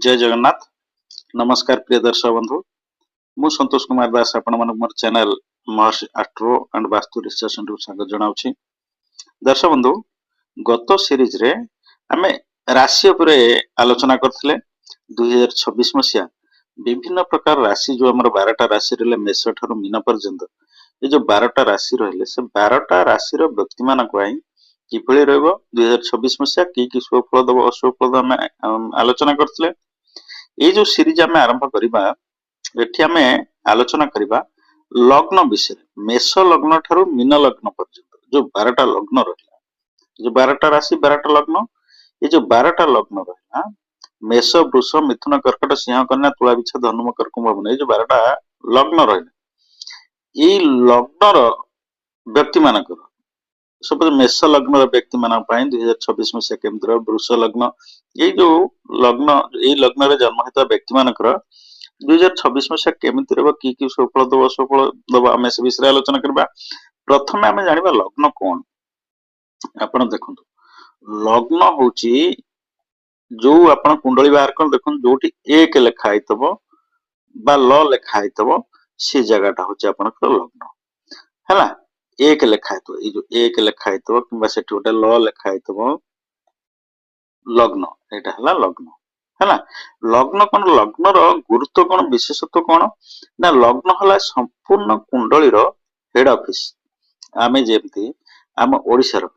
जय जगन्नाथ। नमस्कार प्रिय दर्शक बंधु, मु संतोष कुमार दास आपण मन मोर channel Maharshi astro and vastu research centre स्वागत जनाउछि। दर्शक बंधु, गत सीरीज रे आमे राशि उपरे आलोचना करथिले। 2026 मसिया विभिन्न प्रकार राशि जो हमर 12टा राशि रहले मेष ठाରୁ मीन पर्यंत ये जो 12टा राशि रहले से 12टा राशि रो व्यक्ति मानक पई किभଳି रहबो 2026 मसिया की शुभ फल दबो अशुभ फल आमे आलोचना करथिले। ये जो सीरीज आमे आरंभ करिबा एठी आमे आलोचना करिबा लग्न विषय, मेष लग्न ठारू मीन लग्न पर्यंत जो 12टा लग्न रहला, जो 12टा राशि 12टा लग्न, ये जो 12टा लग्न रहला मेष वृष मिथुन कर्कट सिंह कन्या तुला बिच्छा धनु मकर कुंभ मीन, ये जो 12टा लग्न रहला ये लग्नर व्यक्ति मानकर सपोज मेष लग्न व्यक्ति मान 2026 मसीहा केमती रह, वृष लग्न ये जो लग्न ये लग्न रे जन्म होता व्यक्ति मानकर 2026 मसीहा केमती रह कि सुफल दब असफल दब आम से विषय आलोचना करबा। प्रथमे आम जानिबा लग्न कौन। आपण देखंतु लग्न होची जो आपण कुंडली बाहर कर देखन जोटी एक लेखा आइतबो बा ल लेखा आइतबो से जगहटा होची आपनकर लग्न हैला। एक लेखा आइतबो ए जो एक लेखा आइतबो किबा सेठी गोटे ल लेखा आइतबो लग्न, एटा हला लग्न हैला। लग्न कोन, लग्नर गुरुत्व कोन, विशेषत्व कोन ना लग्न हला संपूर्ण कुंडलीर हेड ऑफिस। आमे जेमती आम ओडिसा रो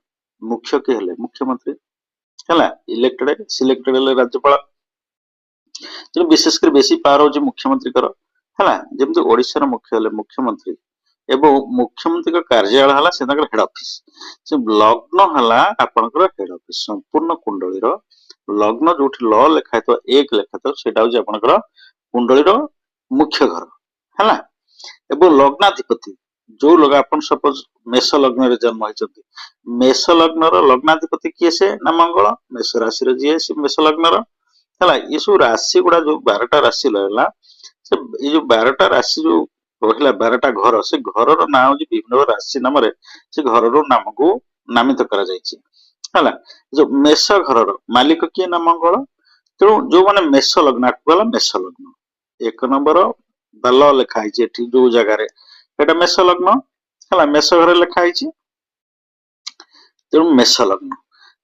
मुख्य के हले मुख्यमंत्री हैला, इलेक्टेड सिलेक्टेड हले राज्यपाल, तो विशेष कर बेसी पावर होची मुख्यमंत्री कर हैला। जेमती ओडिसा रो मुख्य हले मुख्यमंत्री एवं मुख्यमंत्री का कार्यालय हला से हेड ऑफिस। से लग्न हला आपनकर हेड ऑफिस संपूर्ण कुंडलीर लग्न जोठी ल लेखा तो एक लेखा तो सेटा होची आपनकर कुंडलीर मुख्य घर हैला। एवं लग्नाधिपति जो लोग आपन सपोज मेष लग्न रे जन्म होइछथि, मेष लग्न रो लग्नाधिपति किए से ना मंगल, मेष राशि रे जे से मेष लग्न रो हैला। ये सब राशि गुडा जो 12टा राशि रहला से ये जो 12टा राशि जो रहिला 12टा घर, से घर रो नाम जे विभिन्न राशि नाम रे से घर रो नाम को नामित करा जायछि हैला। जो मेष घर रो मालिक किए ना मंगल, तेणु जो माने मेष लग्न आकला मेष लग्न एक नंबर बाल लेखा आइछि एठी जो जगह रे एटा मेष लग्न हैला, मेष घर लेखा आइछि तेणु मेष लग्न।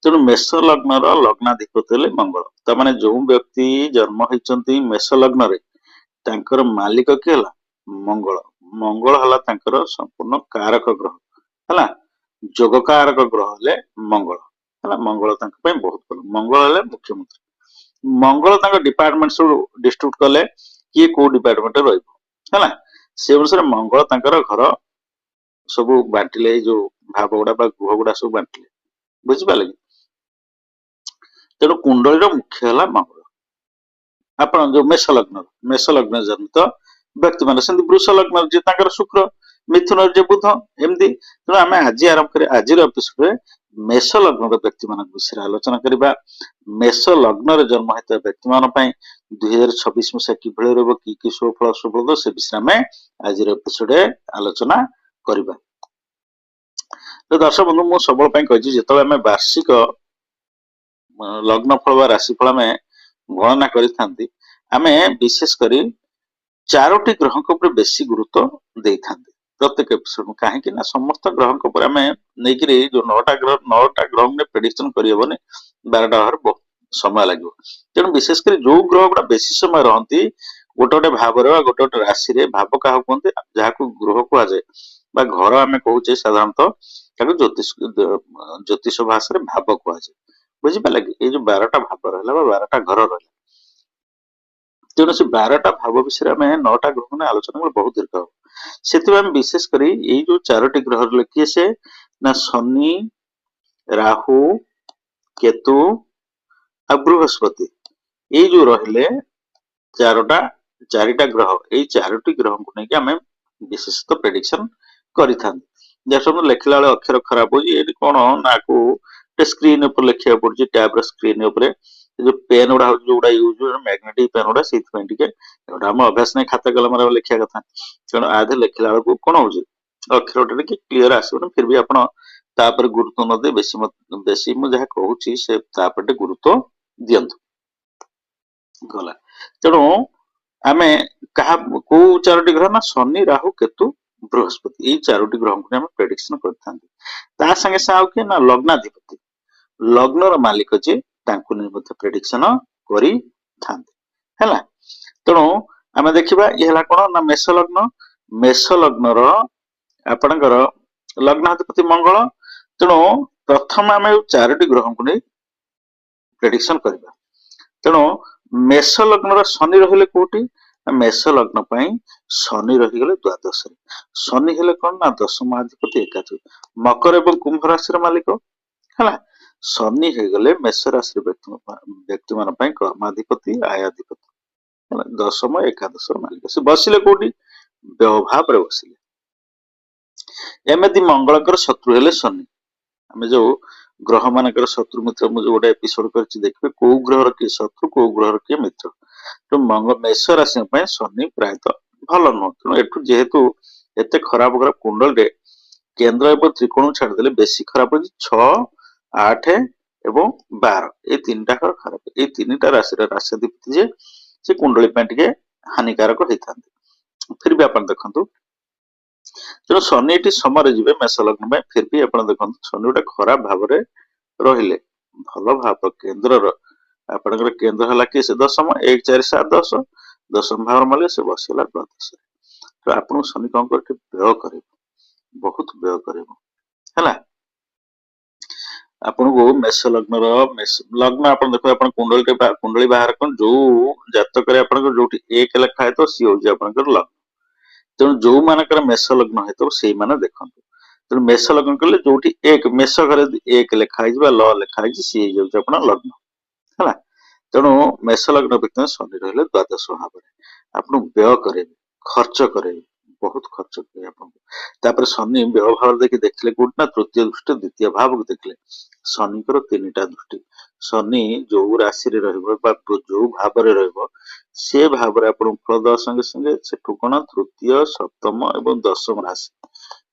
तेणु मेष लग्न रो लग्नाधिपति ले मंगल, त माने जो व्यक्ति जन्म होइचंती मेष लग्न रे तांकर मालिक के हला मंगल। मंगल हला तांकर संपूर्ण कारक ग्रह हला, जोग कारक ग्रह हले मंगल हला। मंगल तांक पे बहुत भल, मंगल हले मुख्यमंत्री। मंगल तांक डिपार्टमेंट सब डिस्ट्रीब्यूट कले किए को डिपार्टमेंट रहइबो हला, से अनुसार मंगल तांकर घर सब बांटिले, जो भाव गुडा बा ग्रह गुडा सब बांटिले, बुझि पाले। तेणु कुंडलीर मुख्य हला मंगल। आपण जो मेष लग्न जनित व्यक्ति मान सेंति वृष लग्न जे तांकर शुक्र, मिथुन जे बुध एमदी। तेणु आमे आज आरंभ करे आज एपिसोड मेष लग्न व्यक्ति मान विषय आलोचना करिबा। मेष लग्न रे जन्म हेता व्यक्ति मान पई 2026 मसिया किभଳି रहबो कि शुभ फल अशुभ फल से विषय आमे आज एपिसोड आलोचना करिबा। तो दर्शक बंधु मु सबल पई कहछि जेतले आमे वार्षिक लग्न फल बा राशि फल में गणना करिथांती, आमे विशेष करी चारोटी ग्रह को बेसी गुरुत्व देइथांती प्रत्येक एपिसोड में। काहे कि ना समस्त ग्रह को पर आमे नेकिरी जो 9टा ग्रह ने प्रेडिक्शन करियबने 12टा हर बहुत समय लागो। तेणु विशेष कर जो ग्रह गुडा बेसी समय रहंती गोटे गोटे भाव रे गोटे गोटे राशि रे, भाव काहा कोनते जाहाको ग्रह को जाय बा घर आमे कहूचे साधारणतः ताको ज्योतिष भाषा रे भाव को जाय, बुझि पाले कि ए जो 12टा भाव रहला बा 12टा घर रहला। तेणु से 12टा भाव विषय में 9टा ग्रह ने आलोचना बहुत दीर्घ हो, से विशेष करी ये जो 4टी ग्रह लिखिए से ना शनि, राहु, केतु आ बृहस्पति, ये जो रहिले चारिटा ग्रह, ये 4टी ग्रह को लेकिन आम विशेषतः प्रेडिक्शन करि जैसे लिखला बेले अक्षर खराब हो कौन ना को स्क्रीन ऊपर लिखा पड़े टैब स्क्रीन ऊपर जो पेन गुड़ा जो यूज मैग्नेटिक पेन गुड़ा से आम अभ्यास नहीं खाता कलम लिखा कथा। तेणु आधे लिखला बेलू कौन हो अक्षर क्लीयर आसो, फिर भी आप गुरुत्व न दे बेसी मुझे कहूँ से गुरुत्व दिंतु। ଗଲା। ତେଣୁ ଆମେ କାହା କୋଉ ଚାରୋଟି ଗ୍ରହ ନା ଶନି ରାହୁ କେତୁ ବୃହସ୍ପତି ଏଇ ଚାରୋଟି ଗ୍ରହଙ୍କୁ ଆମେ ପ୍ରେଡିକ୍ସନ କରିଥାନ୍ତି। ତା ସାଙ୍ଗେ ସାଙ୍ଗେ ଆଉ କିଏ ନା ଲଗ୍ନାଧିପତି ଲଗ୍ନର ମାଲିକ ଯିଏ ତାଙ୍କୁ ନେଇ ମଧ୍ୟ ପ୍ରେଡିକ୍ସନ କରିଥାନ୍ତି ହେଲା। ତେଣୁ ଆମେ ଦେଖିବା ଇଏ ହେଲା କଣ ନା ମେଷ ଲଗ୍ନ। ମେଷ ଲଗ୍ନର ଆପଣଙ୍କର ଲଗ୍ନାଧିପତି ମଙ୍ଗଳ। ତେଣୁ ପ୍ରଥମେ ଆମେ ଚାରୋଟି ଗ୍ରହଙ୍କୁ ନେଇ ପ୍ରେଡିକ୍ସନ କରିବା। ତେଣୁ ମେଷ ଲଗ୍ନର ଶନି ରହିଲେ କୋଉଠି? ମେଷ ଲଗ୍ନ ପାଇଁ ଶନି ରହିଗଲେ ଦ୍ୱାଦଶରେ। ଶନି ହେଲେ କଣ ନା ଦଶମାଧିପତି ଏକାଦଶ ମକର ଏବଂ କୁମ୍ଭ ରାଶିର ମାଲିକ ହେଲା। ଶନି ହେଇଗଲେ ମେଷ ରାଶିର ବ୍ୟକ୍ତି ମାନଙ୍କ ପାଇଁ କର୍ମାଧିପତି ଆୟାଧିପତି ହେଲା। ଦଶମ ଏକାଦଶର ମାଲିକ ସେ ବସିଲେ କୋଉଠି? ବ୍ୟୟଭାବରେ ବସିଲେ। ଏମିତି ମଙ୍ଗଳଙ୍କର ଶତ୍ରୁ ହେଲେ ଶନି। ଆମେ ଯୋଉ ଗ୍ରହ ମାନଙ୍କର ଶତ୍ରୁ ମିତ୍ର ମୁଁ ଯୋଉ ଗୋଟେ ଏପିସୋଡ କରିଛି ଦେଖିବେ କୋଉ ଗ୍ରହର କିଏ ଶତ୍ରୁ କୋଉ ଗ୍ରହର କିଏ ମିତ୍ର। ତ ମେଷ ରାଶି ପାଇଁ ଶନି ପ୍ରାୟତଃ ଭଲ ନୁହଁ। ତେଣୁ ଏଠୁ ଯେହେତୁ ଏତେ ଖରାପ ଖରାପ କୁଣ୍ଡଳରେ କେନ୍ଦ୍ର ଏବଂ ତ୍ରିକୋଣ ଛାଡିଦେଲେ ବେଶୀ ଖରାପ ହଉଛି 6, 8 ଏବଂ 12 ଏଇ ତିନିଟା ଖରାପ। ଏଇ ତିନିଟା ରାଶିର ରାଶିଧିପତି ଯେ ସେ କୁଣ୍ଡଳୀ ପାଇଁ ଟିକେ ହାନିକାରକ ହେଇଥାନ୍ତି। ଫିର ବି ଆପଣ ଦେଖନ୍ତୁ ତେଣୁ ଶନି ଏଠି ସମୟରେ ଯିବେ ମେଷ ଲଗ୍ନ ପାଇଁ। ଫିର ବି ଆପଣ ଦେଖନ୍ତୁ ଶନି ଗୋଟେ ଖରାପ ଭାବରେ ରହିଲେ ଭଲ ଭାବ କେନ୍ଦ୍ରର ଆପଣଙ୍କର କେନ୍ଦ୍ର ହେଲା କି ସେ ଦଶମ 1, 4, 7, 10 ଦଶମ ଭାବର ମାଲିକ ସେ ବସିଗଲା ଦ୍ୱାଦଶରେ। ତ ଆପଣଙ୍କୁ ଶନି କଣ କରିବ? ବ୍ୟୟ କରିବ, ବହୁତ ବ୍ୟୟ କରିବ ହେଲା। ଆପଣଙ୍କୁ ମେଷ ଲଗ୍ନର ଲଗ୍ନ ଆପଣ ଦେଖ ଆପଣ କୁଣ୍ଡଳୀ ବାହାର କଣ ଯୋଉ ଜାତକରେ ଆପଣଙ୍କର ଯୋଉଠି 1 ଲେଖା ହେଇଥିବ ସିଏ ହଉଛି ଆପଣଙ୍କର ଲଗ୍ନ। ତେଣୁ ଯୋଉମାନଙ୍କର ମେଷ ଲଗ୍ନ ହେଇଥିବ ସେଇମାନେ ଦେଖନ୍ତୁ। ତେଣୁ ମେଷ ଲଗ୍ନ କଲେ ଯୋଉଠି 1 ମେଷ ଘରେ 1 ଲେଖା ହେଇଛି ବା ଲ ଲେଖା ହେଇଛି ସିଏ ହେଇଯାଉଛି ଆପଣ ଲଗ୍ନ ହେଲା। ତେଣୁ ମେଷ ଲଗ୍ନ ବ୍ୟକ୍ତି ଶନି ରହିଲେ ଦ୍ୱାଦଶ ଭାବରେ ଆପଣଙ୍କୁ ବ୍ୟୟ କରେଇବେ, ଖର୍ଚ୍ଚ କରେଇବେ, ବହୁତ ଖର୍ଚ୍ଚ କରିବେ ଆପଣଙ୍କୁ। ତାପରେ ଶନି ବ୍ୟୟ ଭାବ ଦେଖିଲେ କୋଉଠି ନା ତୃତୀୟ ଦୃଷ୍ଟି ଦ୍ୱିତୀୟ ଭାବକୁ ଦେଖିଲେ। ଶନିଙ୍କର 3ଟା ଦୃଷ୍ଟି। ଶନି ଯୋଉ ରାଶିରେ ରହିବ ବା ଯୋଉ ଭାବରେ ରହିବ ସେ ଭାବରେ ଆପଣଙ୍କୁ ଫଳ ଦେବା ସଙ୍ଗେ ସଙ୍ଗେ ସେଠୁ କଣ ତୃତୀୟ, ସପ୍ତମ ଏବଂ ଦଶମ ରାଶି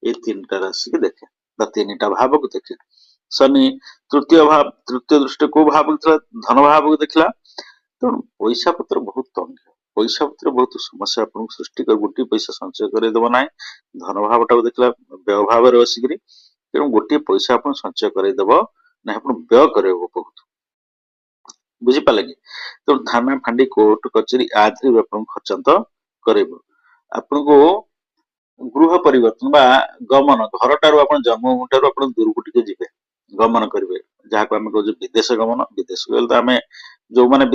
ଏଇ 3ଟା ରାଶିକି ଦେଖେ ବା 3ଟା ଭାବକୁ ଦେଖେ। ଶନି ତୃତୀୟ ଦୃଷ୍ଟି କୋଉ ଭାବକୁ ଥିଲା? ଧନ ଭାବକୁ ଦେଖିଲା। ତେଣୁ ପଇସା ପତ୍ର ବହୁତ ତଙ୍ଗି, ପଇସା ପତ୍ର ବହୁତ ସମସ୍ୟା ଆପଣଙ୍କୁ ସୃଷ୍ଟି କରି ଗୋଟିଏ ପଇସା ସଞ୍ଚୟ କରେଇଦବ ନାହିଁ। ଧନ ଭାବଟାକୁ ଦେଖିଲା ବ୍ୟୟ ଭାବରେ ବସିକିରି। ତେଣୁ ଗୋଟିଏ ପଇସା ଆପଣ ସଞ୍ଚୟ କରେଇଦବ ନାହିଁ, ଆପଣ ବ୍ୟୟ କରେଇବ ବହୁତ। ବୁଝିପାରିଲେ କି? ତେଣୁ ଥାନା ଫାଣ୍ଡି କୋର୍ଟ କଚେରୀ ଆଦିରେ ଆପଣଙ୍କୁ ଖର୍ଚ୍ଚାନ୍ତ କରେଇବ। ଆପଣଙ୍କୁ ଗୃହ ପରିବର୍ତ୍ତନ ବା ଗମନ ଘରଠାରୁ ଆପଣ ଜନ୍ମଭୂମି ଠାରୁ ଆପଣ ଦୂରକୁ ଟିକେ ଯିବେ, ଗମନ କରିବେ, ଯାହାକୁ ଆମେ କହୁଛୁ ବିଦେଶ ଗମନ। ବିଦେଶ ଗଲେ ତ ଆମେ ଯୋଉମାନେ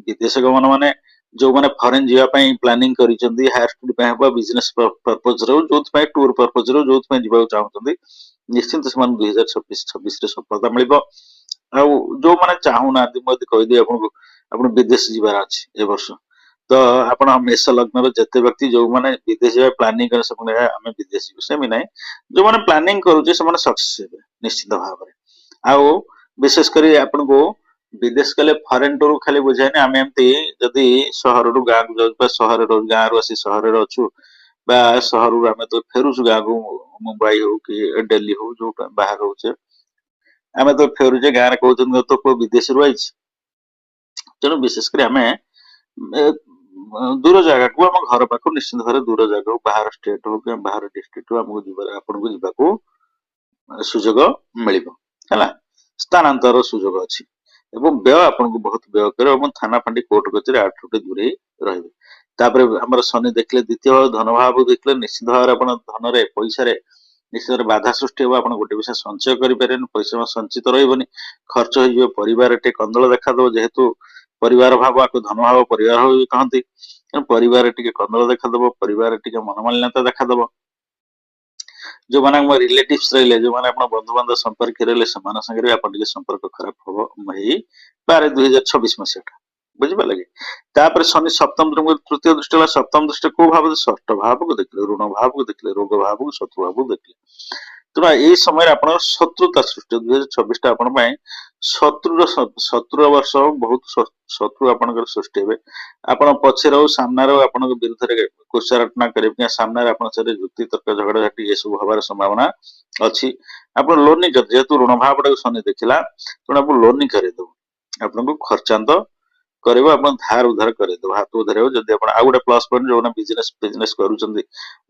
ବିଦେଶ ଗମନ ମାନେ ଯୋଉମାନେ ଫରେନ୍ ଯିବା ପାଇଁ ପ୍ଲାନିଂ କରିଛନ୍ତି ହାୟର ଷ୍ଟଡି ପାଇଁ ହବ ବିଜନେସ ପର୍ପଜରେ ଯୋଉଥିପାଇଁ ଟୁର ପର୍ପଜରେ ଯୋଉଥିପାଇଁ ଯିବାକୁ ଚାହୁଁଛନ୍ତି ନିଶ୍ଚିନ୍ତ ସେମାନେ 2026ରେ ସଫଳତା ମିଳିବ। ଆଉ ଯୋଉମାନେ ଚାହୁଁନାହାନ୍ତି ମୁଁ ଯଦି କହିଦେବି ଆପଣଙ୍କୁ ଆପଣ ବିଦେଶ ଯିବାର ଅଛି ଏ ବର୍ଷ ତ ଆପଣ ମେଷ ଲଗ୍ନର ଯେତେ ବ୍ୟକ୍ତି ଯୋଉମାନେ ବିଦେଶ ଯିବା ପ୍ଲାନିଂ କରି ସେମାନେ ଆମେ ବିଦେଶ ଯିବୁ ସେମିତି ନାହିଁ। ଯୋଉମାନେ ପ୍ଲାନିଂ କରୁଛେ ସେମାନେ ସକ୍ସେସ ହେବେ ନିଶ୍ଚିତ ଭାବରେ। ଆଉ ବିଶେଷ କରି ଆପଣଙ୍କୁ ବିଦେଶ ଗଲେ ଫରେନ୍ ଟୁର ଖାଲି ବୁଝାଏନି। ଆମେ ଏମିତି ଯଦି ସହରରୁ ଗାଁକୁ ଯାଉଛୁ ବା ସହରରେ ଗାଁରୁ ଆସି ସହରରେ ଅଛୁ ବା ସହରରୁ ଆମେ ତ ଫେରୁଛୁ ଗାଁକୁ ମୁମ୍ବାଇ ହଉ କି ଦିଲ୍ଲୀ ହଉ ଯୋଉଟା ବାହାରେ ରହୁଛେ ଆମେ ତ ଫେରୁଛେ ଗାଁରେ କହୁଛନ୍ତି ତ ପୁଅ ବିଦେଶରୁ ଆଇଛି। ତେଣୁ ବିଶେଷ କରି ଆମେ ଦୂର ଜାଗାକୁ ଆମ ଘର ପାଖକୁ ନିଶ୍ଚିନ୍ତ ଭାବରେ ଦୂର ଜାଗାକୁ ବାହାର ଷ୍ଟେଟ ହଉ କି ବାହାର ଡିଷ୍ଟ୍ରିକ୍ଟ ହଉ ଆମକୁ ଆପଣଙ୍କୁ ଯିବାକୁ ସୁଯୋଗ ମିଳିବ ହେଲା। ସ୍ଥାନାନ୍ତର ସୁଯୋଗ ଅଛି ଏବଂ ବ୍ୟୟ ଆପଣଙ୍କୁ ବହୁତ ବ୍ୟୟ କରିବ ଏବଂ ଥାନା ଫାଣ୍ଡି କୋର୍ଟ କଚେରୀ ଆଠରୁ ଦୂରେଇ ରହିବେ। ତାପରେ ଆମର ଶନି ଦେଖିଲେ ଦ୍ୱିତୀୟ ଧନ ଭାବ ଦେଖିଲେ ନିଶ୍ଚିତ ଭାବରେ ଆପଣ ଧନରେ ପଇସାରେ ନିଶ୍ଚିତ ବାଧା ସୃଷ୍ଟି ହେବ। ଆପଣ ଗୋଟେ ପଇସା ସଞ୍ଚୟ କରିପାରିବେନି, ପଇସା ସଞ୍ଚିତ ରହିବନି, ଖର୍ଚ୍ଚ ହେଇଯିବ। ପରିବାର ଟିକେ କନ୍ଦଳ ଦେଖାଦବ, ଯେହେତୁ ପରିବାର ଭାବ ଆକୁ ଧନ ଭାବ ପରିବାର ଭାବ ବି କହନ୍ତି। ତେଣୁ ପରିବାର ଟିକେ କନ୍ଦଳ ଦେଖାଦବ, ପରିବାର ଟିକେ ମନମାଳିନ୍ୟତା ଦେଖାଦବ। ଯୋଉମାନେ ଆମ ରିଲେଟିଭସ ରହିଲେ, ଯୋଉମାନେ ଆପଣ ବନ୍ଧୁବାନ୍ଧବ ସମ୍ପର୍କୀୟ ରହିଲେ ସେମାନଙ୍କ ସାଙ୍ଗରେ ଆପଣ ଟିକେ ସମ୍ପର୍କ ଖରାପ ହବ ହେଇପାରେ 2026 ମସିହାଟା। ବୁଝିପାରିଲେ କି? ତାପରେ ଶନି ସପ୍ତମ ତୃତୀୟ ଦୃଷ୍ଟି ହେଲା ସପ୍ତମ ଦୃଷ୍ଟି କୋଉ ଭାବ? ଷଷ୍ଠ ଭାବକୁ ଦେଖିଲେ, ଋଣ ଭାବକୁ ଦେଖିଲେ, ରୋଗ ଭାବକୁ, ଶତ୍ରୁ ଭାବକୁ ଦେଖିଲେ। ତେଣୁ ଏଇ ସମୟରେ ଆପଣଙ୍କ ଶତ୍ରୁତା ସୃଷ୍ଟି 2026ଟା ଆପଣଙ୍କ ପାଇଁ ଶତ୍ରୁର ବର୍ଷ ବହୁତ ଶତ୍ରୁ ଆପଣଙ୍କର ସୃଷ୍ଟି ହେବେ। ଆପଣ ପଛରେ ହଉ ସାମ୍ନାରେ ହଉ ଆପଣଙ୍କ ବିରୁଦ୍ଧରେ କୁଚାରଟନା କରିବେ, ସାମ୍ନାରେ ଆପଣଙ୍କ ସହିତ ଯୁକ୍ତି ତର୍କ ଝଗଡ଼ା ଝାଟି ଏସବୁ ହବାର ସମ୍ଭାବନା ଅଛି। ଆପଣ ଲୋନି ଯେହେତୁ ଋଣ ଭାବଟାକୁ ଶନି ଦେଖିଲା ତେଣୁ ଆପଣ ଲୋନି କରେଇଦବ, ଆପଣଙ୍କୁ ଖର୍ଚ୍ଚାନ୍ତ କରିବ ଆପଣ ଧାର ଉଧାର କରିଦେବ, ହାତ ଉଧାର ହେବ। ଯଦି ଆପଣ ଆଉ ଗୋଟେ ପ୍ଲସ୍ ପଏଣ୍ଟ, ଯୋଉମାନେ ବିଜନେସ୍ କରୁଛନ୍ତି,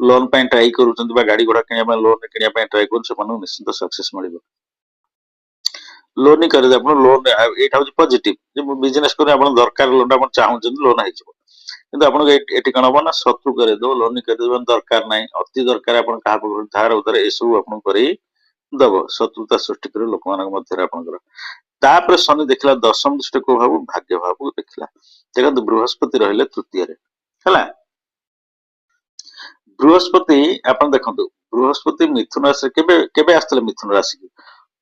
ଲୋନ୍ ପାଇଁ ଟ୍ରାଏ କରୁଛନ୍ତି ବା ଗାଡି ଘୋଡା କିଣିବା ପାଇଁ ଲୋନ୍ କିଣିବା ପାଇଁ ଟ୍ରାଏ କରୁଛନ୍ତି, ସେମାନଙ୍କୁ ନିଶ୍ଚିତ ସକ୍ସେସ୍ ମିଳିବ। ଲୋନ୍ ହିଁ କରିଦେବେ ଆପଣ। ଲୋନ୍ ଏଇଟା ହଉଛି ପଜିଟିଭ, ଯେ ମୁଁ ବିଜନେସ୍ କରି ଆପଣ ଦରକାର ଲୋନ୍ ଆପଣ ଚାହୁଁଛନ୍ତି, ଲୋନ୍ ହେଇଯିବ। କିନ୍ତୁ ଆପଣଙ୍କୁ ଏଠି କଣ ହବ ନା ଶତ୍ରୁ କରିଦେବ, ଲୋନ୍ କରିଦେବ, ଦରକାର ନାହିଁ, ଅତି ଦରକାର ଆପଣ କାହା ପାଖରୁ ଧାର ଉଧାର ଏସବୁ ଆପଣଙ୍କୁ କରି ଦବ, ଶତ୍ରୁତା ସୃଷ୍ଟି କରିବ ଲୋକମାନଙ୍କ ମଧ୍ୟରେ ଆପଣଙ୍କର। ତାପରେ ଶନି ଦେଖିଲା ଦଶମ ଦୃଷ୍ଟି କୋଉ ଭାବ, ଭାଗ୍ୟ ଭାବକୁ ଦେଖିଲା। ଦେଖନ୍ତୁ ବୃହସ୍ପତି ରହିଲେ ତୃତୀୟରେ ହେଲା। ବୃହସ୍ପତି ଆପଣ ଦେଖନ୍ତୁ, ବୃହସ୍ପତି ମିଥୁନ ରାଶିରେ କେବେ କେବେ ଆସିଥିଲେ ମିଥୁନ ରାଶିକୁ?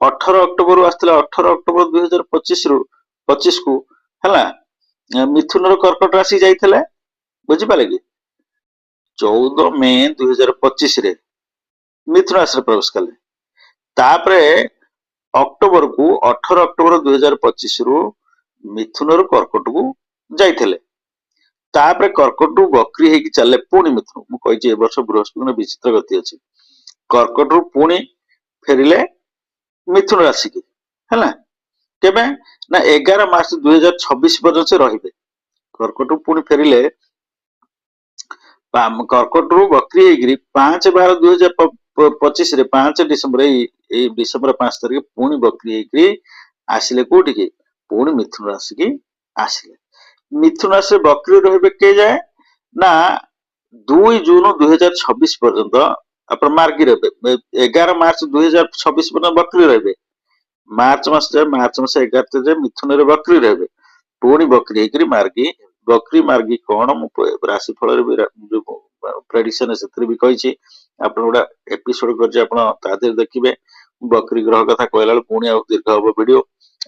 18 ଅକ୍ଟୋବରରୁ ଆସିଥିଲା। 18 ଅକ୍ଟୋବର 2025 କୁ ହେଲା ମିଥୁନର କର୍କଟ ରାଶି ଯାଇଥିଲେ, ବୁଝିପାରିଲେ କି? 14 ମେ 2025 ରେ ମିଥୁନ ରାଶିରେ ପ୍ରବେଶ କଲେ। ତାପରେ ଅକ୍ଟୋବରକୁ 18 ଅକ୍ଟୋବର 2025 ରୁ ମିଥୁନରୁ କର୍କଟକୁ ଯାଇଥିଲେ। ତାପରେ କର୍କଟରୁ ବକ୍ରି ହେଇକି ଚାଲିଲେ ପୁଣି ମିଥୁନ। ମୁଁ କହିଛି ଏ ବର୍ଷ ବୃହସ୍ପତିର ବିଚିତ୍ର ଗତି ଅଛି। କର୍କଟରୁ ପୁଣି ଫେରିଲେ ମିଥୁନ ରାଶିକି ହେଲା। କେବେ ନା 11 ମାର୍ଚ୍ଚ 2026 ପର୍ଯ୍ୟନ୍ତ ସେ ରହିବେ। କର୍କଟରୁ ପୁଣି ଫେରିଲେ, କର୍କଟରୁ ବକ୍ରି ହେଇକିରି 5/12/2025 ରେ 5 ଡିସେମ୍ବର ଏଇ ଡିସେମ୍ବର 5 ତାରିଖ ପୁଣି ବକ୍ରି ହେଇକିରି ଆସିଲେ କୋଉଠିକି? ପୁଣି ମିଥୁନ ରାଶିକି ଆସିଲେ। ମିଥୁନ ରାଶିରେ ବକ୍ରି ରହିବେ କେ ଯାଏ ନା 2 ଜୁନ 2026 ପର୍ଯ୍ୟନ୍ତ ଆପଣ ମାର୍ଗୀ ରହିବେ। 11 ମାର୍ଚ୍ଚ 2026 ପର୍ଯ୍ୟନ୍ତ ବକ୍ରି ରହିବେ। ମାର୍ଚ୍ଚ ମାସ 11 ଯାଏ ମିଥୁନରେ ବକ୍ରି ରହିବେ। ପୁଣି ବକ୍ରି ହେଇକିରି ମାର୍ଗୀ। ବକ୍ରି ମାର୍ଗୀ କଣ ମୁଁ ରାଶି ଫଳରେ ବି ପ୍ରେଡିକ୍ସନ ସେଥିରେ ବି କହିଛି। ଆପଣ ଗୋଟେ ଏପିସୋଡ କରିଛି, ଆପଣ ତା ଦେହରେ ଦେଖିବେ। ବକ୍ରି ଗ୍ରହ କଥା କହିଲା ବେଳେ ପୁଣି ଆଉ ଦୀର୍ଘ ହବ ଭିଡିଓ।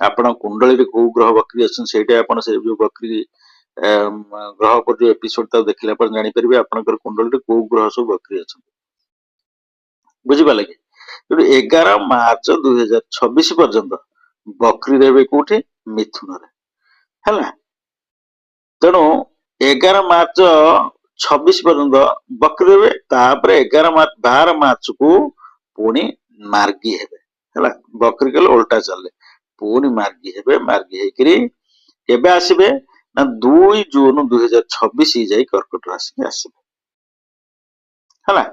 ଆପଣ କୁଣ୍ଡଳୀରେ କୋଉ ଗ୍ରହ ବକ୍ରି ଅଛନ୍ତି ସେଇଟା ଆପଣ ସେ ଯୋଉ ବକ୍ରି ଗ୍ରହ ଉପରେ ଯୋଉ ଏପିସୋଡ ତାକୁ ଦେଖିଲା ପରେ ଜାଣିପାରିବେ ଆପଣଙ୍କର କୁଣ୍ଡଳୀରେ କୋଉ ଗ୍ରହ ସବୁ ବକ୍ରି ଅଛନ୍ତି, ବୁଝିପାରିଲେ କି? 11 ମାର୍ଚ୍ଚ 2026 ପର୍ଯ୍ୟନ୍ତ ବକ୍ରି ରହିବେ କୋଉଠି? ମିଥୁନରେ ହେଲା। ତେଣୁ 11 ମାର୍ଚ୍ଚ 26 ପର୍ଯ୍ୟନ୍ତ ବକ୍ରି ରହିବେ। ତାପରେ 12 ମାର୍ଚ୍ଚକୁ ପୁଣି ମାର୍ଗୀ ହେବେ ହେଲା। ବକ୍ରି କଲେ ଓଲଟା ଚାଲିଲେ, ପୁଣି ମାର୍ଗୀ ହେବେ। ମାର୍ଗୀ ହେଇକିରି କେବେ ଆସିବେ ନା 2 ଜୁନ 2026 ଯାଇ କର୍କଟ ରାଶିକି ଆସିବେ ହେଲା।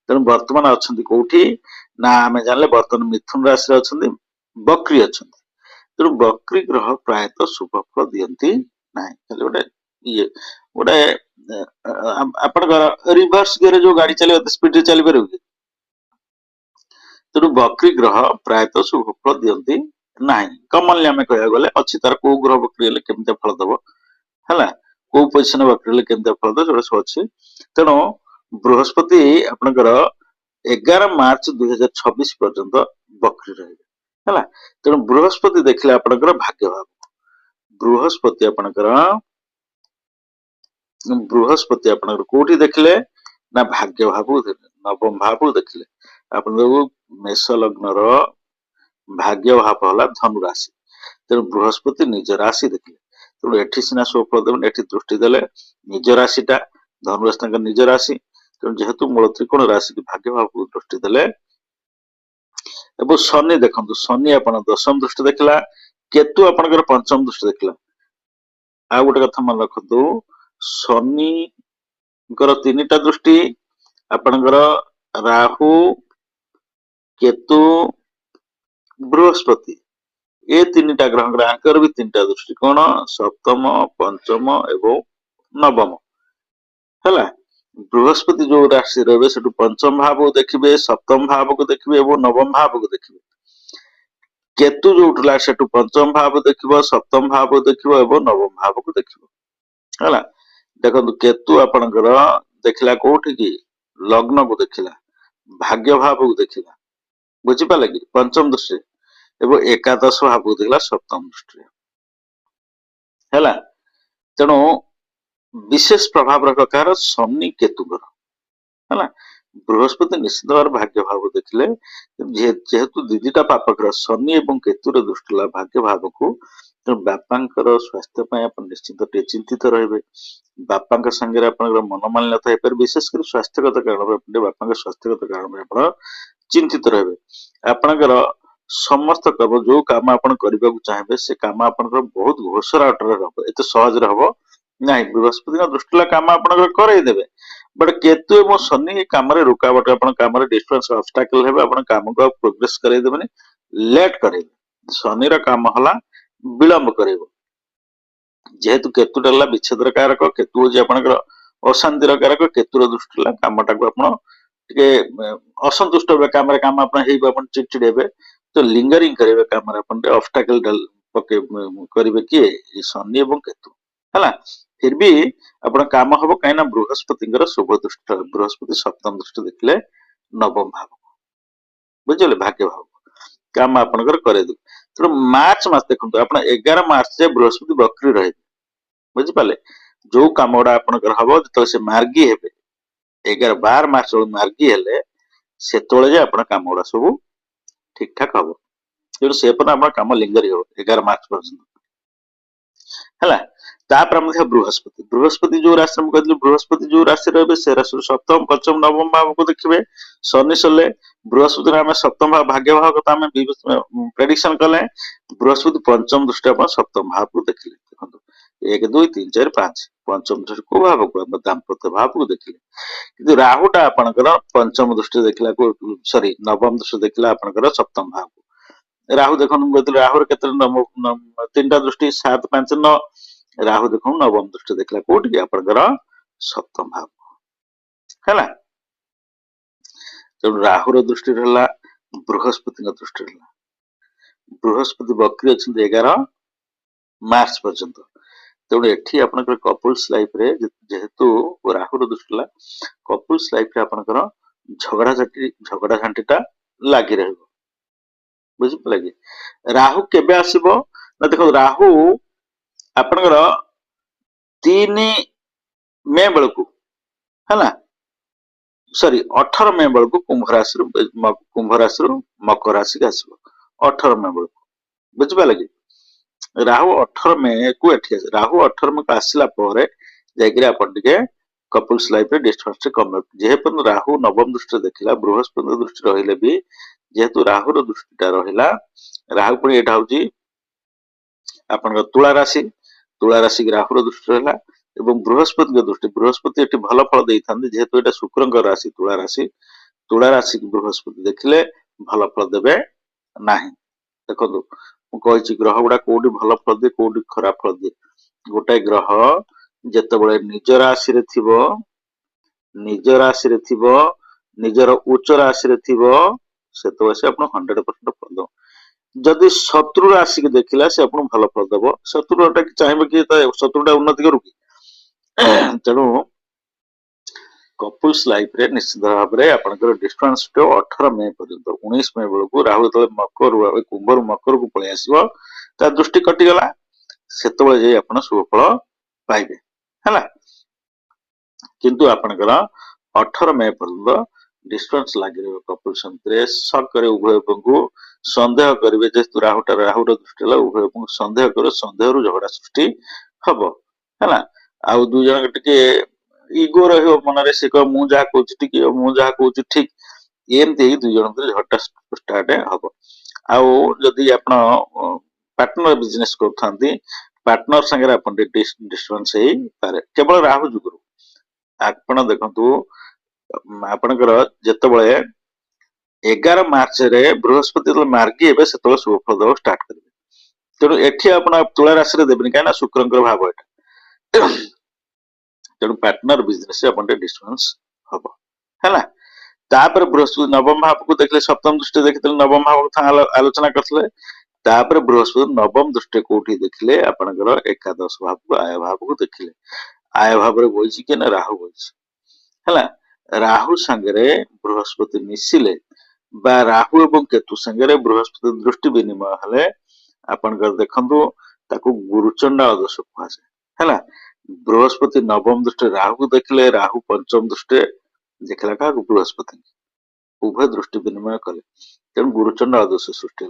ତେଣୁ ବର୍ତ୍ତମାନ ଅଛନ୍ତି କୋଉଠି ନା ଆମେ ଜାଣିଲେ ବର୍ତ୍ତମାନ ମିଥୁନ ରାଶିରେ ଅଛନ୍ତି, ବକ୍ରି ଅଛନ୍ତି। ତେଣୁ ବକ୍ରି ଗ୍ରହ ପ୍ରାୟତଃ ଶୁଭ ଫଳ ଦିଅନ୍ତି ନାହିଁ। ଖାଲି ଗୋଟେ ଇଏ ଗୋଟେ ଆପଣଙ୍କର ରିଭର୍ସ ଗିୟରରେ ଯୋଉ ଗାଡି ଚାଲିବ ଏତେ ସ୍ପିଡରେ ଚାଲିପାରିବ କି? ତେଣୁ ବକ୍ରି ଗ୍ରହ ପ୍ରାୟତଃ ଶୁଭ ଫଳ ଦିଅନ୍ତି ନାହିଁ। କମନଲି ଆମେ କହିବାକୁ ଗଲେ ଅଛି ତାର କୋଉ ଗ୍ରହ ବକ୍ରି ହେଲେ କେମିତି ଫଳ ଦବ ହେଲା, କୋଉ ପୋଜିସନ ବକ୍ରି ହେଲେ କେମିତି ଫଳ ଦବ, ସେଗୁଡା ସବୁ ଅଛି। ତେଣୁ ବୃହସ୍ପତି ଆପଣଙ୍କର 11 ମାର୍ଚ୍ଚ 2026 ପର୍ଯ୍ୟନ୍ତ ବକ୍ରି ରହିବେ ହେଲା। ତେଣୁ ବୃହସ୍ପତି ଦେଖିଲେ ଆପଣଙ୍କର ଭାଗ୍ୟ ଭାବ। ବୃହସ୍ପତି ଆପଣଙ୍କର କୋଉଠି ଦେଖିଲେ ନା ଭାଗ୍ୟ ଭାବକୁ ଦେଖିଲେ, ନବମ ଭାବକୁ ଦେଖିଲେ। ଆପଣଙ୍କୁ ମେଷ ଲଗ୍ନର ଭାଗ୍ୟ ଭାବ ହେଲା ଧନୁ ରାଶି। ତେଣୁ ବୃହସ୍ପତି ନିଜ ରାଶି ଦେଖିଲେ। ତେଣୁ ଏଠି ସିନା ସୁଫଳ ଦେବେନି, ଏଠି ଦୃଷ୍ଟି ଦେଲେ ନିଜ ରାଶିଟା, ଧନୁ ରାଶି ତାଙ୍କ ନିଜ ରାଶି। ତେଣୁ ଯେହେତୁ ମୂଳ ତ୍ରିକୋଣ ରାଶିକି ଭାଗ୍ୟ ଭାବକୁ ଦୃଷ୍ଟି ଦେଲେ। ଏବଂ ଶନି ଦେଖନ୍ତୁ, ଶନି ଆପଣ ଦଶମ ଦୃଷ୍ଟି ଦେଖିଲା, କେତୁ ଆପଣଙ୍କର ପଞ୍ଚମ ଦୃଷ୍ଟି ଦେଖିଲା। ଆଉ ଗୋଟେ କଥା ମନେ ରଖନ୍ତୁ, ଶନିଙ୍କର 3ଟା ଦୃଷ୍ଟି, ଆପଣଙ୍କର ରାହୁ, କେତୁ, ବୃହସ୍ପତି, ଏ 3ଟା ଗ୍ରହଙ୍କର ଆଙ୍କର ବି 3ଟା ଦୃଷ୍ଟି। କଣ? ସପ୍ତମ, ପଞ୍ଚମ ଏବଂ ନବମ ହେଲା। ବୃହସ୍ପତି ଯୋଉ ରାଶି ରହିବେ ସେଠୁ ପଞ୍ଚମ ଭାବକୁ ଦେଖିବେ, ସପ୍ତମ ଭାବକୁ ଦେଖିବେ ଏବଂ ନବମ ଭାବକୁ ଦେଖିବେ। କେତୁ ଯୋଉଠିଲା ସେଠୁ ପଞ୍ଚମ ଭାବ ଦେଖିବ, ସପ୍ତମ ଭାବ ଦେଖିବ ଏବଂ ନବମ ଭାବକୁ ଦେଖିବ ହେଲା। ଦେଖନ୍ତୁ କେତୁ ଆପଣଙ୍କର ଦେଖିଲା କୋଉଠି କି? ଲଗ୍ନକୁ ଦେଖିଲା, ଭାଗ୍ୟ ଭାବକୁ ଦେଖିଲା, ବୁଝିପାରିଲେ କି? ପଞ୍ଚମ ଦୃଷ୍ଟି ଏବଂ ଏକାଦଶ ଭାବକୁ ଦେଖିଲା ସପ୍ତମ ଦୃଷ୍ଟିରେ ହେଲା। ତେଣୁ ବିଶେଷ ପ୍ରଭାବ ରଖ କାହାର? ଶନି କେତୁଙ୍କର ହେଲା। ବୃହସ୍ପତି ନିଶ୍ଚିତ ଭାବରେ ଭାଗ୍ୟ ଭାବ ଦେଖିଲେ, ଯେହେତୁ ଦିଦିଟା ପାପ ଗ୍ରହ ଶନି ଏବଂ କେତୁର ଦୃଷ୍ଟି ହେଲା ଭାଗ୍ୟ ଭାବକୁ, ତେଣୁ ବାପାଙ୍କର ସ୍ୱାସ୍ଥ୍ୟ ପାଇଁ ଆପଣ ନିଶ୍ଚିତ ଟିକେ ଚିନ୍ତିତ ରହିବେ। ବାପାଙ୍କ ସାଙ୍ଗରେ ଆପଣଙ୍କର ମନମାଳିନ୍ୟତା ହେଇପାରେ, ବିଶେଷ କରି ସ୍ୱାସ୍ଥ୍ୟଗତ କାରଣ ବାପାଙ୍କ ସ୍ୱାସ୍ଥ୍ୟଗତ କାରଣ ଆପଣ ଚିନ୍ତିତ ରହିବେ। ଆପଣଙ୍କର समस्त कर्म जो काम आपण करबाकू चाहेबे से काम आपनकर बहुत घोषरा अटर हबो एते सहज रे हबो नाही बृहस्पति दृष्टिला काम आपनकर करई देबे बट केतु एवं शनि ए काम रे रुकावट आपण काम रे डिस्टर्बेंस ऑब्स्टेकल हेबे आपण काम को प्रोग्रेस करई देबे लेट करई शनि रा काम हला विलंब करइबो जेहेतु केतु डला विच्छेदर कारक केतु जे आपनकर अशांतिर कारक केतुर दृष्टिला कामटा को आपण टिके असंतुष्ट होबे काम आपण हेबे आपण चिड़चिड़ हेबे तो लिंगरिंग करेबे काम आपण ऑब्स्टेकल पके करिवे कि शनि एवं केतु हला फिर भी आपण काम हबो काइना बृहस्पतिଙ୍କର शुभ दृष्टि बृहस्पति सप्तम दृष्टि देखले नवम भाव बुझले भाग्य भाव काम आपनकर करे दु तो मार्च मास देखंतु आपण 11 मार्च जे बृहस्पति वक्री रहे बुझि पाले जो कामडा आपनकर हबो तो से मार्गी हेबे 11 12 मार्च मार्गी हेले सेतोळे जे आपण कामडा सब ठीक ठाक हबो तेणु से पर आपण काम लिंगरी हो 11 मार्च पर्यंत हला तापर हम बृहस्पति बृहस्पति जो राशि में कहली बृहस्पति जो राशि रहे से राशि सप्तम पंचम नवम भाव को देखिए शनि सले बृहस्पति आम सप्तम भाव भाग्य भाव को आम प्रेडिक्शन कले बृहस्पति पंचम दृष्टि आप सप्तम भाव को देखिले देखो 1 2 3 4 5 पंचम दृष्टि को भाव को दाम्पत्य भाव को देखिले किंतु राहुटा आपनकर पंचम दृष्टि देखला को सॉरी नवम दृष्टि देखला आपनकर सप्तम भाव को राहु देखो राहुर केते तीनटा दृष्टि 7 5 9 राहु देखो नवम दृष्टि देखला कोठी आपनकर सप्तम भाव हैला तो राहुर दृष्टि रहला बृहस्पति दृष्टि रहला बृहस्पति वक्री अछि 11 मार्च पर्यंत तेणु एठी आपनकर कपल्स लाइफ रे जेहेतु राहुर दृष्टि ला कपल्स लाइफ रे आपनकर झगड़ा झांटीटा लागि रहबो बुझि पलागी राहु केबे आसीबो ना देखो राहु आपनकर 3 मे बेलकू है सॉरी 18 मे बेलकू कुंभ राशि मकर राशि के आसो 18 मे बेलकू बुझे लगे राहु 18 मे को एठी राहु 18 मे को आसला परे जायकरी आपण टिके कपल्स लाइफ रे डिस्टेंस कम जेहेतु राहु नवम दृष्टि देखिला बृहस्पति दृष्टि रहिले भी जेहेतु राहु रो दृष्टिटा रहिला राहु पुणी एटा होची आपण तुला राशि राहु रो दृष्टि रहला एवं बृहस्पति दृष्टि बृहस्पति एटी भल फल देइथांती जेहेतु एटा शुक्रंकर राशि तुला राशि बृहस्पति देखिले भल फल देबे नाही देखो कहि ग्रह गुडा कोडी भल फल दे कोडी खराब फल दे गोटे ग्रह जेतेबेले निज राशि थिबो निजर उच्च राशि रे थिबो सेतबे से आपण 100% फल दो जदि शत्रु राशि के देखिला से आपण भल फल देबो शत्रुटा चाहिबे कि शत्रुटा उन्नति करू कि तेणु कपल्स लाइफ रे निश्चित भाव में आपनकर डिस्टेंस तो 18 मे पर्यंत 19 मे बेलू राहु तले मकर कुंभ मकर को पळे आसीबो ता दृष्टि कटि गला सेतबे जे आपण शुभ फल पाइबे हैला किंतु आपनकर 18 मे पर्यंत डिस्टेंस लागि रे कपल्स रे शक करे उभय को संदेह करिवे जे राहु दृष्टि ला उभय को संदेह करे संदेह रु झगड़ा सृष्टि हबो हैला आउ दु जन टिके इगो रहियो मन रे से को मु जा कहूची टिके मु जा कहूची ठीक एमते दु जन रे झगड़ा स्टार्ट हबो आउ जदी आपण पार्टनर बिजनेस करथांती पार्टनर संगे आपण डिस्टेंस हे पारे केवल राहु जुगुरु आपण देखंतु आपनकर जेतेबेले 11 मार्च रे बृहस्पति मार्गी हेबे सेतबेले शुभ फल देबो स्टार्ट करिवे तेणु एठी आपण तुला राशि रे देबनी काना शुक्रंकर भाव एटा तेणु पार्टनर बिजनेस से अपन डिस्टेंस हबो हैला तापर बृहस्पति नवम भाव को देखले सप्तम दृष्टि देखिले नवम भाव को आलोचना करथले तापर बृहस्पति नवम दृष्टि कोठी देखिले आपनकर एकादश भाव को आय भाव को देखिले आय भाव रे बोइछि कि ना राहु बोइछि हैला राहु संगे बृहस्पति मिसिले बा राहु एवं केतु संगे बृहस्पति दृष्टि विनिमय हले आपनकर देखंतु ताकू गुरुचंडा दोष कहसे हैला बृहस्पति नवम दृष्टि राहु को देखिले राहु पंचम दृष्टि देखला का बृहस्पति उभय दृष्टि विनिमय कले तेणु गुरुचंड आदर्श सृष्टि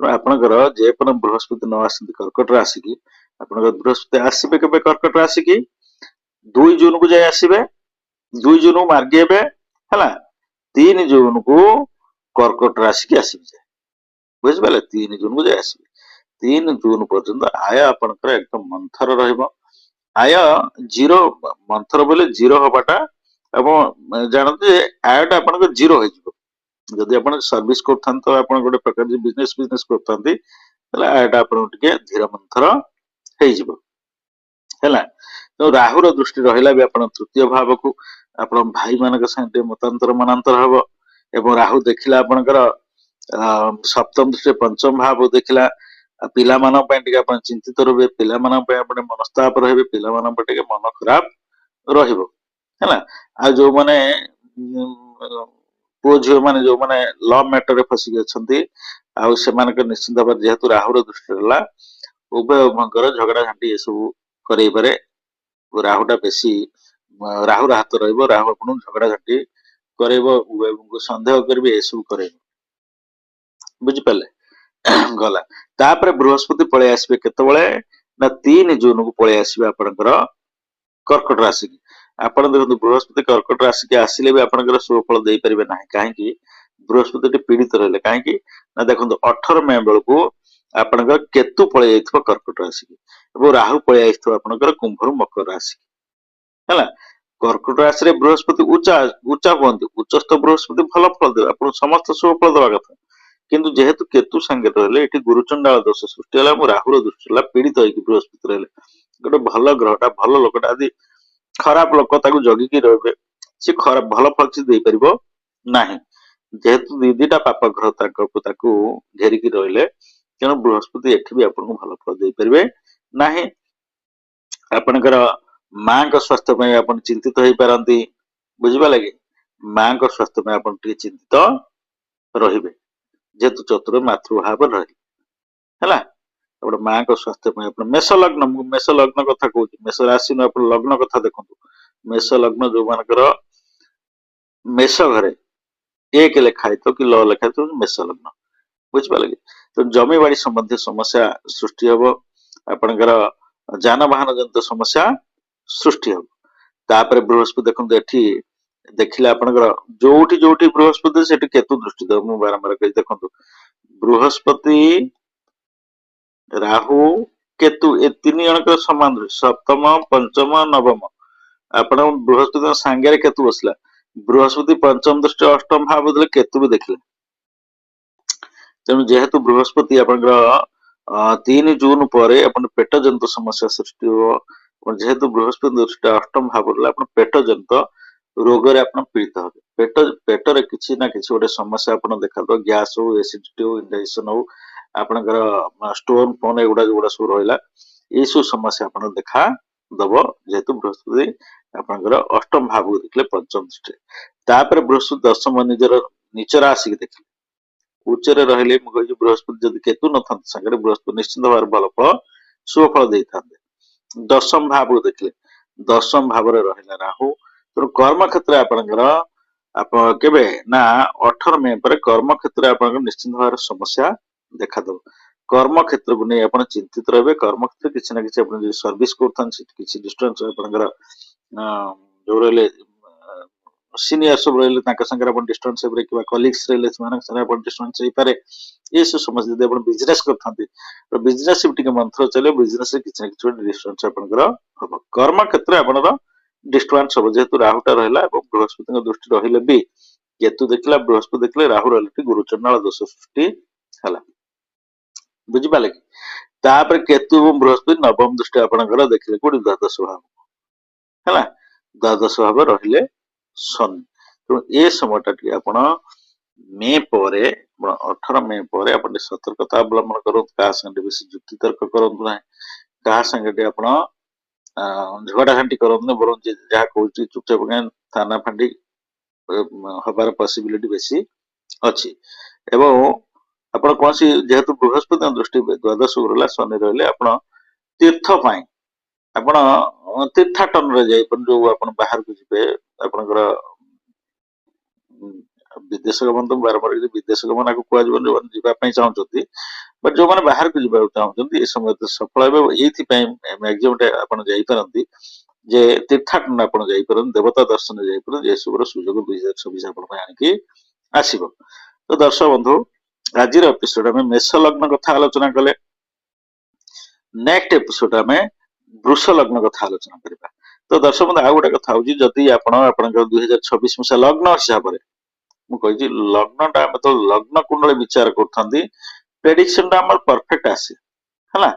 आपनकर जे पण बृहस्पति न आसती कर्कट राशि की आपनकर बृहस्पति आसीबे केबे कर्कट राशि की 2 जून को जाय आसीबे 2 जून को मार्गी हेबे हला 3 जून को कर्कट राशि की आसीबे ବୁଝିପାରିଲେ 3 ଜୁନ କୁ ଯାଇ ଆସିବେ 3 ଜୁନ ପର୍ଯ୍ୟନ୍ତ ଆୟ ଆପଣଙ୍କର एकदम ମନ୍ଥର ରହିବ ଆୟ ଜିରୋ ମନ୍ଥର ବୋଲେ ଜିରୋ ହବାଟା ଆପଣ ଜାଣନ୍ତୁ ଯେ ଆୟଟା ଆପଣଙ୍କର ଜିରୋ ହେଇଯିବ ଯଦି ଆପଣ ସର୍ଭିସ କରୁଥାନ୍ତି ତ ଆପଣ ଗୋଟେ ପ୍ରକାର ବିଜନେସ କରୁଥାନ୍ତି ତାହେଲେ ଆୟଟା ଆପଣଙ୍କୁ ଟିକେ ଧୀର ମନ୍ଥର ହେଇଯିବ ହେଲା ତ ରାହୁର ଦୃଷ୍ଟି ରହିଲା ବି ଆପଣ ତୃତୀୟ ଭାବକୁ ଆପଣ ଭାଇ ମାନଙ୍କ ସାଙ୍ଗେ ମତାନ୍ତର ମନାନ୍ତର ହବ ଏବଂ ରାହୁ ଦେଖିଲା ଆପଣଙ୍କର ସପ୍ତମ ଦୃଷ୍ଟିରେ ପଞ୍ଚମ ଭାବ ଦେଖିଲା ପିଲାମାନଙ୍କ ପାଇଁ ଟିକେ ଆପଣ ଚିନ୍ତିତ ରହିବେ ପିଲାମାନଙ୍କ ପାଇଁ ଆପଣ ମନସ୍ତାପ ରହିବେ ପିଲାମାନଙ୍କ ପାଇଁ ଟିକେ ମନ ଖରାପ ରହିବ ହେଲା ଆଉ ଯୋଉମାନେ ପୁଅ ଝିଅ ମାନେ ଯୋଉମାନେ ଲଭ ମ୍ୟାଟରରେ ଫସିକି ଅଛନ୍ତି ଆଉ ସେମାନଙ୍କ ନିଶ୍ଚିନ୍ତ ଭାବରେ ଯେହେତୁ ରାହୁର ଦୃଷ୍ଟି ରହିଲା ଉଭୟଙ୍କର ଝଗଡା ଝାଣ୍ଟି ଏସବୁ କରେଇବାରେ ରାହୁଟା ବେଶୀ ରାହୁର ହାତ ରହିବ ରାହୁ ଆପଣଙ୍କୁ ଝଗଡା ଝାଣ୍ଟି କରେଇବ ଉଭୟଙ୍କୁ ସନ୍ଦେହ କରିବେ ଏସବୁ କରେଇବ ବୁଝିପାରିଲେ ଗଲା ତାପରେ ବୃହସ୍ପତି ପଳେଇ ଆସିବେ କେତେବେଳେ ନା 3 ଜୁନକୁ ପଳେଇ ଆସିବେ ଆପଣଙ୍କର କର୍କଟ ରାଶିକି ଆପଣ ଦେଖନ୍ତୁ ବୃହସ୍ପତି କର୍କଟ ରାଶିକି ଆସିଲେ ବି ଆପଣଙ୍କର ସୁଫଳ ଦେଇପାରିବେ ନାହିଁ କାହିଁକି ବୃହସ୍ପତି ପୀଡିତ ରହିଲେ କାହିଁକି ନା ଦେଖନ୍ତୁ 18 ମେ ବେଳକୁ ଆପଣଙ୍କର କେତୁ ପଳେଇ ଯାଇଥିବ କର୍କଟ ରାଶିକି ଏବଂ ରାହୁ ପଳେଇ ଆସିଥିବ ଆପଣଙ୍କର କୁମ୍ଭରୁ ମକର ରାଶି ହେଲା କର୍କଟ ରାଶିରେ ବୃହସ୍ପତି ଉଚ୍ଚା ହୁଅନ୍ତି ଉଚ୍ଚସ୍ଥ ବୃହସ୍ପତି ଭଲ ଫଳ ଦେବେ ଆପଣ ସମସ୍ତ ଶୁଭ ଫଳ ଦେବା କଥା କିନ୍ତୁ ଯେହେତୁ କେତୁ ସାଙ୍ଗେ ରହିଲେ ଏଠି ଗୁରୁଚଣ୍ଡାଳ ଦୋଷ ସୃଷ୍ଟି ହେଲା ଏବଂ ରାହୁର ଦୃଷ୍ଟି ହେଲା ପୀଡିତ ହେଇକି ବୃହସ୍ପତି ରହିଲେ ଗୋଟେ ଭଲ ଗ୍ରହଟା ଭଲ ଲୋକଟା ଆଦି ଖରାପ ଲୋକ ତାକୁ ଜଗିକି ରହିବେ ସେ ଖରାପ ଭଲ ଫଳ କିଛି ଦେଇପାରିବ ନାହିଁ ଯେହେତୁ ଦିଟା ପାପ ଗ୍ରହ ତାକୁ ଘେରିକି ରହିଲେ ତେଣୁ ବୃହସ୍ପତି ଏଠି ବି ଆପଣଙ୍କୁ ଭଲ ଫଳ ଦେଇପାରିବେ ନାହିଁ ଆପଣଙ୍କର ମାଙ୍କ ସ୍ୱାସ୍ଥ୍ୟ ପାଇଁ ଆପଣ ଚିନ୍ତିତ ହେଇପାରନ୍ତି ବୁଝିପାରିଲେ କି ମାଙ୍କ ସ୍ୱାସ୍ଥ୍ୟ ପାଇଁ ଆପଣ ଟିକେ ଚିନ୍ତିତ ରହିବେ ଯେହେତୁ ଚତୁର ମାତୃଭାବ ରହିଲେ ହେଲା ଗୋଟେ ମାଙ୍କ ସ୍ୱାସ୍ଥ୍ୟ ପାଇଁ ଆପଣ ମେଷ ଲଗ୍ନ କଥା କହୁଛି ମେଷ ରାଶି ଆପଣ ଲଗ୍ନ କଥା ଦେଖନ୍ତୁ ମେଷ ଲଗ୍ନ ଯୋଉମାନଙ୍କର ମେଷ ଘରେ 1 ଲେଖା ହେଇଥିବ କି ଲ ଲେଖା ହେଇଥିବ ମେଷ ଲଗ୍ନ ବୁଝିପାରିଲେ କି ତ ଜମିବାଡି ସମ୍ବନ୍ଧୀୟ ସମସ୍ୟା ସୃଷ୍ଟି ହବ ଆପଣଙ୍କର ଯାନବାହନ ଜନିତ ସମସ୍ୟା ସୃଷ୍ଟି ହବ ତାପରେ ବୃହସ୍ପତି ଦେଖନ୍ତୁ ଏଠି ଦେଖିଲେ ଆପଣଙ୍କର ଯୋଉଠି ବୃହସ୍ପତି ସେଠି କେତୁ ଦୃଷ୍ଟି ଦେବ ମୁଁ ବାରମ୍ବାର କହି ଦେଖନ୍ତୁ ବୃହସ୍ପତି ରାହୁ କେତୁ ଏ 3 ଜଣଙ୍କର ସମାନ ଦୃଷ୍ଟି ସପ୍ତମ ପଞ୍ଚମ ନବମ ଆପଣ ବୃହସ୍ପତିଙ୍କ ସାଙ୍ଗରେ କେତୁ ବସିଲା ବୃହସ୍ପତି ପଞ୍ଚମ ଦୃଷ୍ଟି ଅଷ୍ଟମ ଭାବ ଦେଲେ କେତୁ ବି ଦେଖିଲେ ତେଣୁ ଯେହେତୁ ବୃହସ୍ପତି ଆପଣଙ୍କର 3 ଜୁନ ପରେ ଆପଣ ପେଟ ଜନିତ ସମସ୍ୟା ସୃଷ୍ଟି ହବ ଯେହେତୁ ବୃହସ୍ପତି ଦୃଷ୍ଟି ଅଷ୍ଟମ ଭାବ ରହିଲା ଆପଣ ପେଟ ଜନିତ ରୋଗରେ ଆପଣ ପୀଡିତ ହେବେ ପେଟରେ କିଛି ନା କିଛି ଗୋଟେ ସମସ୍ୟା ଆପଣ ଦେଖାଯିବ ଗ୍ୟାସ ହଉ ଏସିଡିଟି ହଉ ଇନଡାଇଜେସନ ହଉ ଆପଣଙ୍କର ଷ୍ଟୋନ ଫୋନ ଏଗୁଡା ଯୋଉଗୁଡା ସବୁ ରହିଲା ଏଇସବୁ ସମସ୍ୟା ଆପଣ ଦେଖା ଦବ ଯେହେତୁ ବୃହସ୍ପତି ଆପଣଙ୍କର ଅଷ୍ଟମ ଭାବକୁ ଦେଖିଲେ ପଞ୍ଚମ ଦୃଷ୍ଟିରେ ତାପରେ ବୃହସ୍ପତି ଦଶମ ନିଜର ନିଚ ରାଶିକି ଦେଖିଲେ ଉଚ୍ଚରେ ରହିଲେ ମୁଁ କହିଛି ବୃହସ୍ପତି ଯଦି କେତୁ ନଥାନ୍ତି ସାଙ୍ଗରେ ବୃହସ୍ପତି ନିଶ୍ଚିନ୍ତ ଭାବରେ ଭଲ ଫଳ ଶୁଭ ଫଳ ଦେଇଥାନ୍ତେ ଦଶମ ଭାବକୁ ଦେଖିଲେ ଦଶମ ଭାବରେ ରହିଲା ରାହୁ ତେଣୁ କର୍ମ କ୍ଷେତ୍ରରେ ଆପଣଙ୍କର ଆପଣ କେବେ ନା 18 ମେ ପରେ କର୍ମ କ୍ଷେତ୍ରରେ ଆପଣଙ୍କର ନିଶ୍ଚିନ୍ତ ଭାବରେ ସମସ୍ୟା ଦେଖାଦେବ କର୍ମ କ୍ଷେତ୍ରକୁ ନେଇ ଆପଣ ଚିନ୍ତିତ ରହିବେ କର୍ମ କ୍ଷେତ୍ରରେ କିଛି ନା କିଛି ଆପଣ ଯଦି ସର୍ଭିସ କରୁଥାନ୍ତି ସେଠି କିଛି ଡିଷ୍ଟର୍ବାନ୍ସ ଆପଣଙ୍କର ଯୋଉ ରହିଲେ ସିନିୟର ସବୁ ରହିଲେ ତାଙ୍କ ସାଙ୍ଗରେ ଆପଣ ଡିଷ୍ଟର୍ବାନ୍ସ ହେଇପାରେ କିମ୍ବା କଲିଗ୍ସ ରହିଲେ ସେମାନଙ୍କ ସାଙ୍ଗରେ ଆପଣ ଡିଷ୍ଟର୍ବାନ୍ସ ହେଇପାରେ ଏସବୁ ସମସ୍ୟା ଯଦି ଆପଣ ବିଜନେସ କରିଥାନ୍ତି ତ ବିଜନେସ ବି ଟିକେ ମନ୍ଥର ଚାଲିବ ବିଜନେସରେ କିଛି ନା କିଛି ଗୋଟେ ଡିଷ୍ଟର୍ବାନ୍ସ ଆପଣଙ୍କର ହବ କର୍ମ କ୍ଷେତ୍ରରେ ଆପଣଙ୍କର ଡିଷ୍ଟର୍ବାନ୍ସ ହବ ଯେହେତୁ ରାହୁଟା ରହିଲା ଏବଂ ବୃହସ୍ପତିଙ୍କ ଦୃଷ୍ଟି ରହିଲେ ବି କେତୁ ଦେଖିଲା ବୃହସ୍ପତି ଦେଖିଲେ ରାହୁ ରହିଲେ ଗୁରୁଚଣ୍ଡାଳ ଦୋଷ ସୃଷ୍ଟି ହେଲା ବୁଝିପାରିଲେ କି ତାପରେ କେତୁ ଏବଂ ବୃହସ୍ପତି ନବମ ଦୃଷ୍ଟି ଆପଣଙ୍କର ଦେଖିଲେ କୋଉଠି ଦ୍ୱାଦଶ ଭାବ ହେଲା ଦ୍ୱାଦଶ ଭାବ ରହିଲେ ଶନି ତେଣୁ ଏ ସମୟଟା ଟିକେ ଆପଣ ମେ ପରେ 18 ମେ ପରେ ଆପଣ ଟିକେ ସତର୍କତା ଅବଲମ୍ବନ କରନ୍ତୁ କାହା ସାଙ୍ଗେ ବେଶୀ ଯୁକ୍ତି ତର୍କ କରନ୍ତୁ ନାହିଁ କାହା ସାଙ୍ଗେ ଟିକେ ଆପଣ ଝଗଡା ଘାଣ୍ଟି କରନ୍ତୁ ବରଂ ଯାହା କହୁଛି ଚୁପଚାପ ଥାନା ଫାଣ୍ଡି ହବାର ପସିବିଲିଟି ବେଶୀ ଅଛି ଏବଂ ଆପଣ କୌଣସି ଯେହେତୁ ବୃହସ୍ପତି ଦୃଷ୍ଟି ଦ୍ୱାଦଶ ରହିଲା ଶନି ରହିଲେ ଆପଣ ତୀର୍ଥ ପାଇଁ ଆପଣ ତୀର୍ଥାଟନରେ ଯାଇପାରନ୍ତି ଯୋଉ ଆପଣ ବାହାରକୁ ଯିବେ ଆପଣଙ୍କର ବିଦେଶ ଗମନ ତ ବାରମ୍ବାର ବିଦେଶ ଗମନ ଆକୁ କୁହାଯିବନି ଯୋଉମାନେ ଯିବା ପାଇଁ ଚାହୁଁଛନ୍ତି ବଟ୍ ଯୋଉମାନେ ବାହାରକୁ ଯିବାକୁ ଚାହୁଁଛନ୍ତି ଏ ସମୟରେ ସଫଳ ହେବେ ଏଇଥିପାଇଁ ମ୍ୟାକ୍ସିମମ୍ ଆପଣ ଯାଇପାରନ୍ତି ଯେ ତୀର୍ଥାଟନ ଆପଣ ଯାଇପାରନ୍ତି ଦେବତା ଦର୍ଶନ ଯାଇପାରନ୍ତି ଏସବୁର ସୁଯୋଗ 2026 ଆପଣଙ୍କ ପାଇଁ ଆଣିକି ଆସିବ ତ ଦର୍ଶକ ବନ୍ଧୁ आज एपिसोड में मेष लग्न कथा आलोचना कले। नेक्स्ट एपिसोड में वृष लग्न कथा आलोचना करबा। तो दर्शक बंधु आउ गोटे कथा होची जदि आपण आपनकर 2026 मसिया लग्न हिसाब रे मु कहि लग्नटा मतलब लग्न कुंडली विचार करथंदी प्रेडिक्शन टा हमर परफेक्ट आसे हला।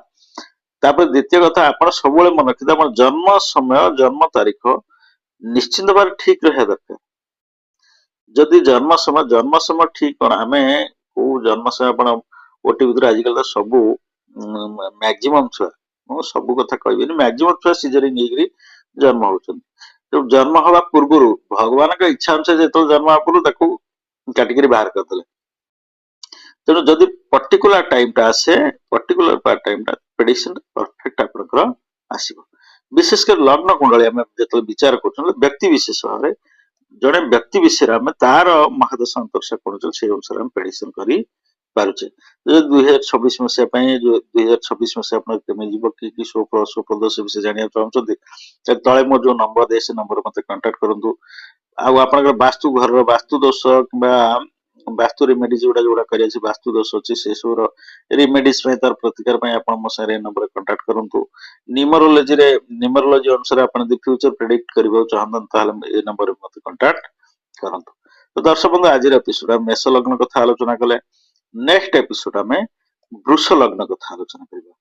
तापर द्वितीय कथा आपण सबले मन रखिदा हमर जन्म समय जन्म तारीख निश्चित भाव ठीक रहा दरकार। जदि जन्म समय ठीक कौन आम को जन्म समय आप ओटी भर आजिकल तो सब मैक्सिमम छुआ मु सब कथा कहबी मैक्सिमम छुआ सीजरिंग नहीं जन्म होती। तो जन्म हवा पूर्व भगवान का इच्छा अनुसार जो जन्म पूर्व काटिक बाहर करदे। तेणु जदि पर्टिकुलर टाइम टा आसे पर्टिकुलर टाइम टा प्रेडिक्शन परफेक्ट आपनकर आसीबो। विशेषकर लग्न कुंडली आम जो विचार कर व्यक्ति विशेष भाव जड़े व्यक्ति विषय में तार महादशा अंतरशा कौन से अनुसार हम प्रेडिक्शन करि पारुचे। 2026 मसीहा 2026 मसीहा कि सुफल सुप्रद से विषय जाना चाहते तले मोर जो नंबर दे से नंबर मत कांटेक्ट करूँ। आप वास्तु घर वास्तु दोष कि वास्तु रिमेडीज गुड़ा जो कर वास्तु दोष अच्छी से सब रिमेडीज तार प्रतिकार मो सारे नंबर कांटेक्ट करूँ। न्यूमरोलॉजी अनुसार आप फ्यूचर प्रेडिक्ट करने चाहते ये नंबर मत कांटेक्ट करूँ। तो दर्शक बंधु आज एपिसोड मेष लग्न कथा आलोचना कले। नेक्स्ट एपिसोड में वृष लग्न कथा आलोचना करबा।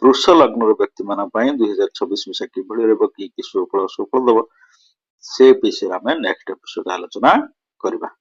वृष लग्न व्यक्ति मान 2026 मसीहा कि सुफल सुफल दब से विषय में नेक्स्ट एपिसोड आलोचना करबा।